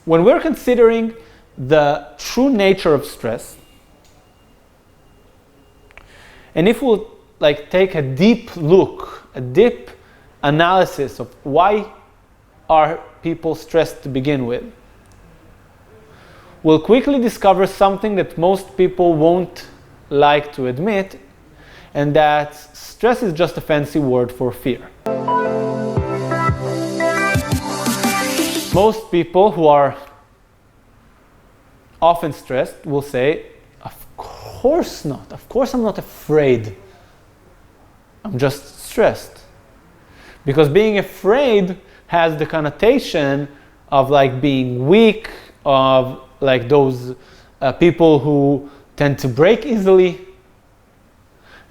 when we're considering the true nature of stress, and if we'll take a deep look, a deep analysis of why are people stressed to begin with, we'll quickly discover something that most people won't like to admit, and that stress is just a fancy word for fear. Most people who are often stressed will say, of course not. Of course I'm not afraid. I'm just stressed. Because being afraid has the connotation of being weak, of those people who tend to break easily.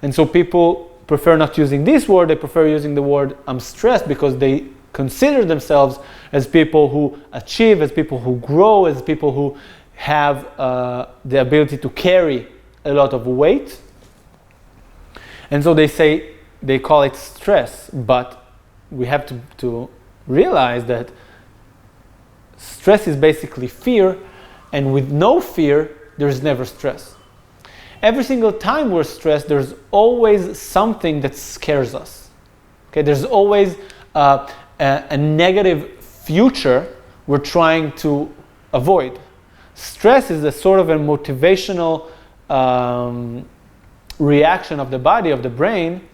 And so people prefer not using this word, they prefer using the word I'm stressed, because they consider themselves as people who achieve, as people who grow, as people who have the ability to carry a lot of weight. And so they call it stress, but we have to realize that stress is basically fear, and with no fear, there's never stress. Every single time we're stressed, there's always something that scares us. Okay, there's always a negative future we're trying to avoid. Stress is a sort of a motivational reaction of the body, of the brain,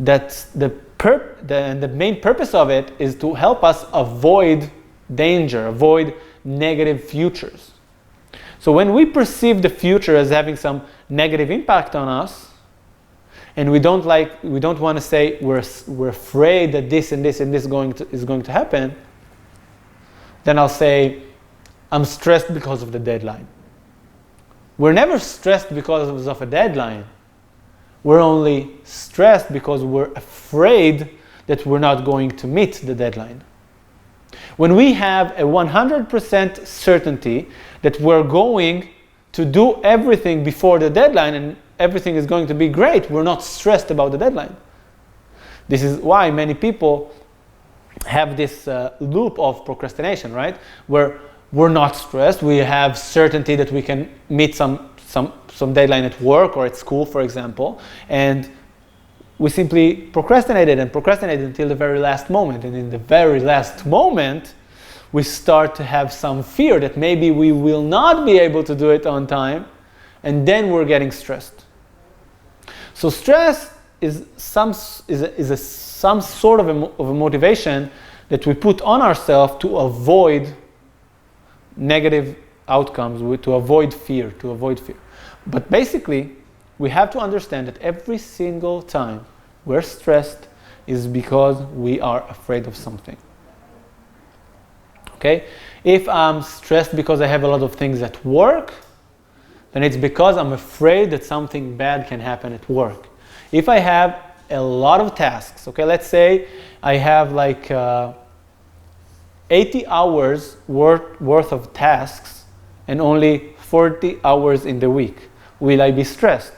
that the main purpose of it is to help us avoid danger, avoid negative futures. So when we perceive the future as having some negative impact on us, and we don't want to say we're afraid that this and this and this is going to happen, then I'll say I'm stressed because of the deadline. We're never stressed because of a deadline. We're only stressed because we're afraid that we're not going to meet the deadline. When we have a 100% certainty that we're going to do everything before the deadline and everything is going to be great, we're not stressed about the deadline. This is why many people have this loop of procrastination, right? Where we're not stressed, we have certainty that we can meet some deadline at work or at school, for example, and we simply procrastinated until the very last moment. And in the very last moment, we start to have some fear that maybe we will not be able to do it on time, and then we're getting stressed. So stress is some sort of a motivation that we put on ourselves to avoid negative outcomes, to avoid fear. But basically, we have to understand that every single time we're stressed is because we are afraid of something. Okay? If I'm stressed because I have a lot of things at work, then it's because I'm afraid that something bad can happen at work. If I have a lot of tasks, okay, let's say I have 80 hours worth of tasks and only 40 hours in the week, will I be stressed?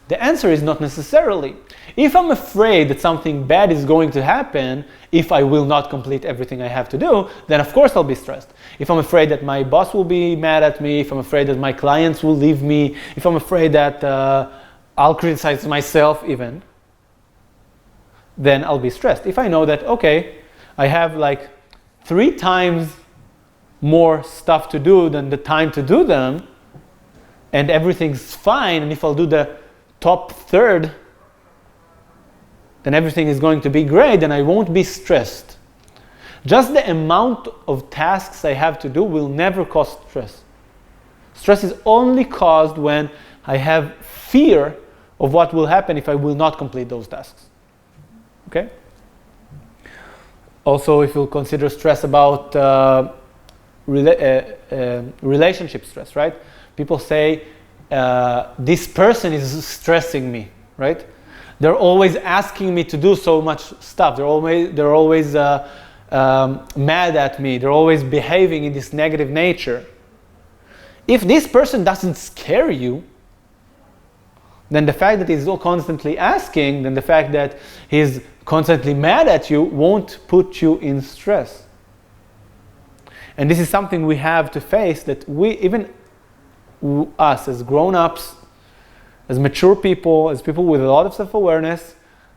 The answer is not necessarily. If I'm afraid that something bad is going to happen if I will not complete everything I have to do, then of course I'll be stressed. If I'm afraid that my boss will be mad at me, if I'm afraid that my clients will leave me, if I'm afraid that I'll criticize myself even, then I'll be stressed. If I know that, okay, I have 3 times more stuff to do than the time to do them, and everything's fine, and if I'll do the top third, then everything is going to be great, and I won't be stressed. Just the amount of tasks I have to do will never cause stress. Stress is only caused when I have fear of what will happen if I will not complete those tasks. Okay? Also, if you'll consider stress about relationship stress, right? People say, this person is stressing me, right? They're always asking me to do so much stuff. They're always mad at me. They're always behaving in this negative nature. If this person doesn't scare you, then the fact that he's constantly asking, then the fact that he's constantly mad at you won't put you in stress. And this is something we have to face, that we, even us as grown-ups, as mature people, as people with a lot of self-awareness,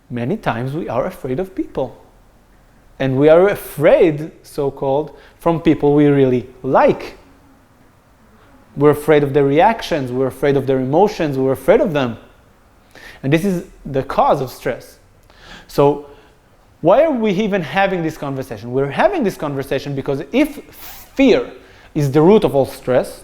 many times we are afraid of people. And we are afraid, so-called, from people we really like. We're afraid of their reactions, we're afraid of their emotions, we're afraid of them. And this is the cause of stress. So why are we even having this conversation? We're having this conversation because if fear is the root of all stress,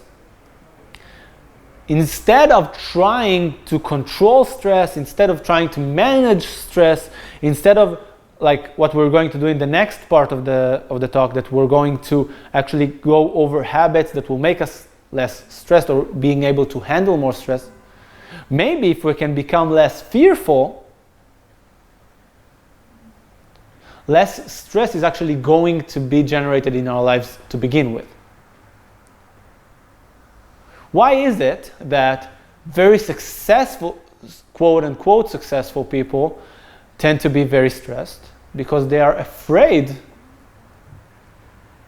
instead of trying to control stress, instead of trying to manage stress, instead of like what we're going to do in the next part of the talk, that we're going to actually go over habits that will make us less stressed or being able to handle more stress, maybe if we can become less fearful, less stress is actually going to be generated in our lives to begin with. Why is it that very successful, quote unquote successful people tend to be very stressed? Because they are afraid,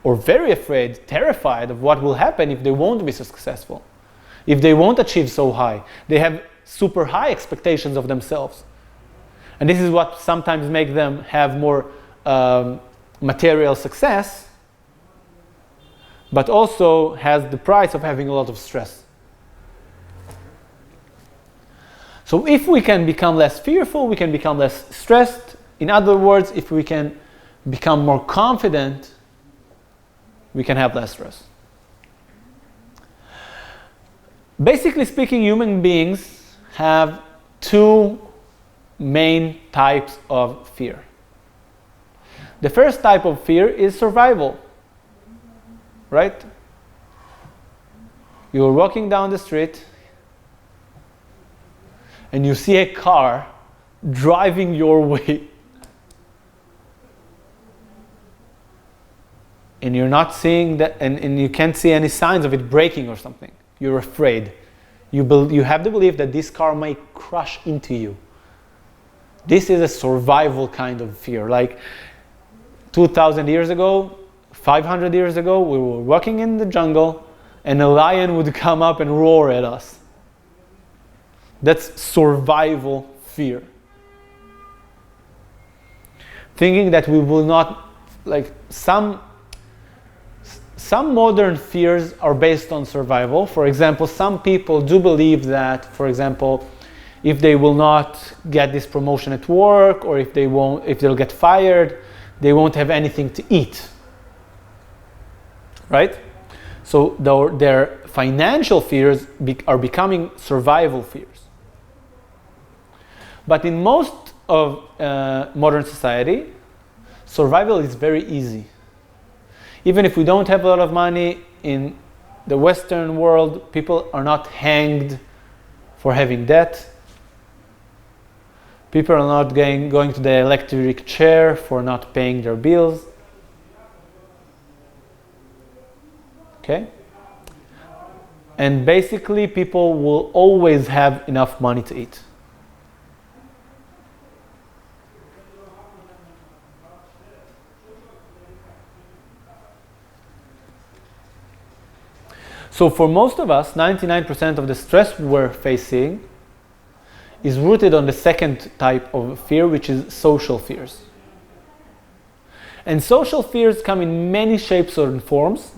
or very afraid, terrified of what will happen if they won't be so successful, if they won't achieve so high. They have super high expectations of themselves. And this is what sometimes makes them have more material success, but also has the price of having a lot of stress. So if we can become less fearful, we can become less stressed. In other words, if we can become more confident, we can have less stress. Basically speaking, human beings have two main types of fear. The first type of fear is survival, right? You're walking down the street and you see a car driving your way, and you're not seeing that, and you can't see any signs of it braking or something. You're afraid. You have the belief that this car might crash into you. This is a survival kind of fear. Like 2,000 years ago, 500 years ago, we were walking in the jungle and a lion would come up and roar at us. That's survival fear. Thinking that we will not, like some modern fears are based on survival. For example, some people do believe that, for example, if they will not get this promotion at work, or if they'll get fired, they won't have anything to eat. Right? So their financial fears are becoming survival fears. But in most of modern society, survival is very easy. Even if we don't have a lot of money, in the Western world, people are not hanged for having debt. People are not going to the electric chair for not paying their bills. Okay? And basically, people will always have enough money to eat. So for most of us, 99% of the stress we're facing is rooted on the second type of fear, which is social fears. And social fears come in many shapes or forms,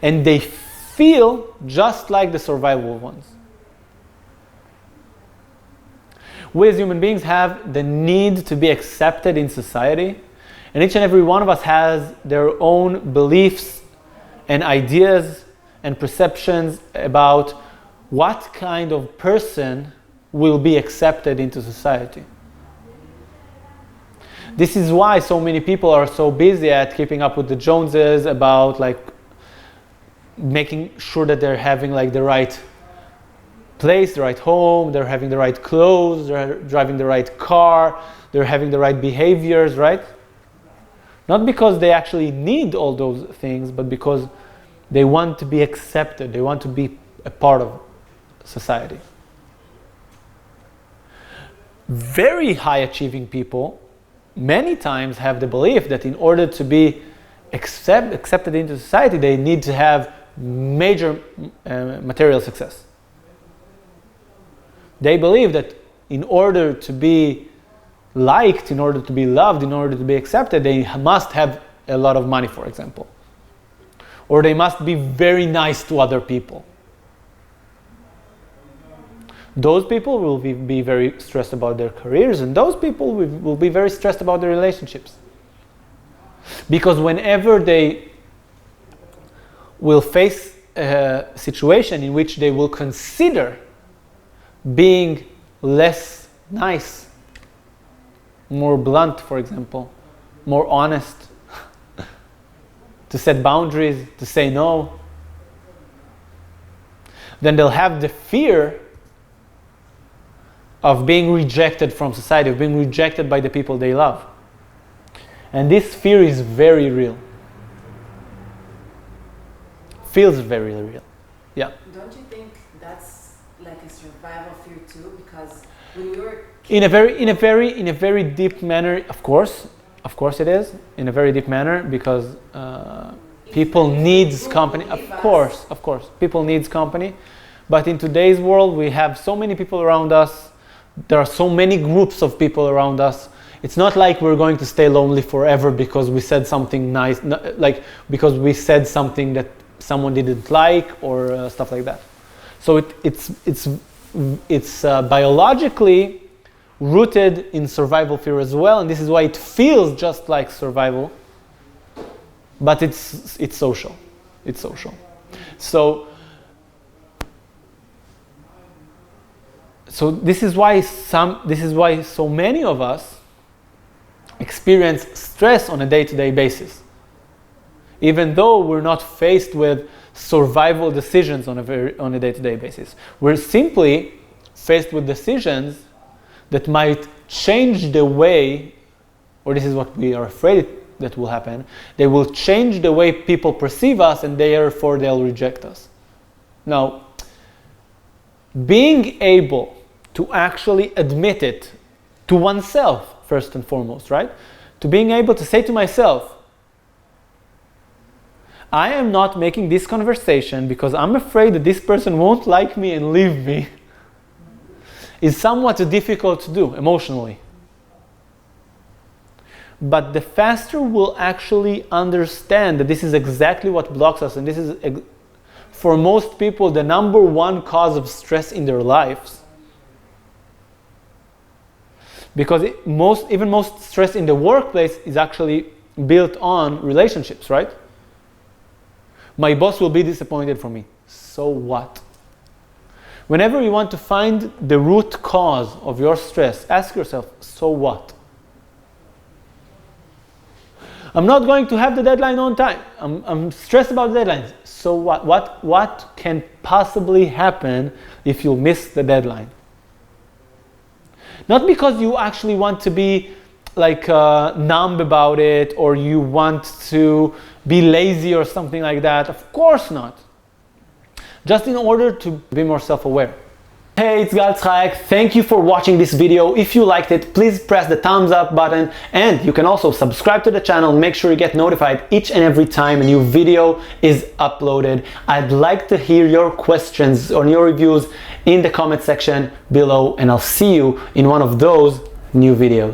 and they feel just like the survival ones. We as human beings have the need to be accepted in society, and each and every one of us has their own beliefs and ideas and perceptions about what kind of person will be accepted into society. This is why so many people are so busy at keeping up with the Joneses, about like making sure that they're having like the right place, the right home, they're having the right clothes, they're driving the right car, they're having the right behaviors, right? Not because they actually need all those things, but because they want to be accepted, they want to be a part of society. Very high achieving people many times have the belief that in order to be accepted into society, they need to have major material success. They believe that in order to be liked, in order to be loved, in order to be accepted, they must have a lot of money, for example. Or they must be very nice to other people. Those people will be very stressed about their careers, and those people will be very stressed about their relationships. Because whenever they will face a situation in which they will consider being less nice, more blunt, for example, more honest, to set boundaries, to say no, then they'll have the fear of being rejected from society, of being rejected by the people they love. And this fear is very real. Feels very real. Yeah. Don't you think that's like a survival fear too? Because when you're in a very deep manner, of course it is, in a very deep manner, because people needs company. Of course, people needs company. But in today's world, we have so many people around us. There are so many groups of people around us. It's not like we're going to stay lonely forever because we said something nice, like because we said something that someone didn't like or stuff like that. So it's biologically rooted in survival fear as well, and this is why it feels just like survival, but it's social. It's social. So this is why so many of us experience stress on a day-to-day basis, even though we're not faced with survival decisions on a day-to-day basis. We're simply faced with decisions that might change the way, or this is what we are afraid that will happen, they will change the way people perceive us, and therefore they'll reject us. Now, being able to actually admit it to oneself, first and foremost, right? To being able to say to myself, I am not making this conversation because I'm afraid that this person won't like me and leave me, is somewhat difficult to do emotionally. But the faster we'll actually understand that this is exactly what blocks us, and this is, for most people, the number one cause of stress in their lives. Because even most stress in the workplace is actually built on relationships, right? My boss will be disappointed from me. So what? Whenever you want to find the root cause of your stress, ask yourself, so what? I'm not going to have the deadline on time. I'm stressed about the deadlines. So what? What can possibly happen if you miss the deadline? Not because you actually want to be like numb about it, or you want to be lazy or something like that. Of course not. Just in order to be more self-aware. Hey, it's Tzhayek. Thank you for watching this video. If you liked it, please press the thumbs up button, and you can also subscribe to the channel. Make sure you get notified each and every time a new video is uploaded. I'd like to hear your questions or your reviews in the comment section below, and I'll see you in one of those new videos.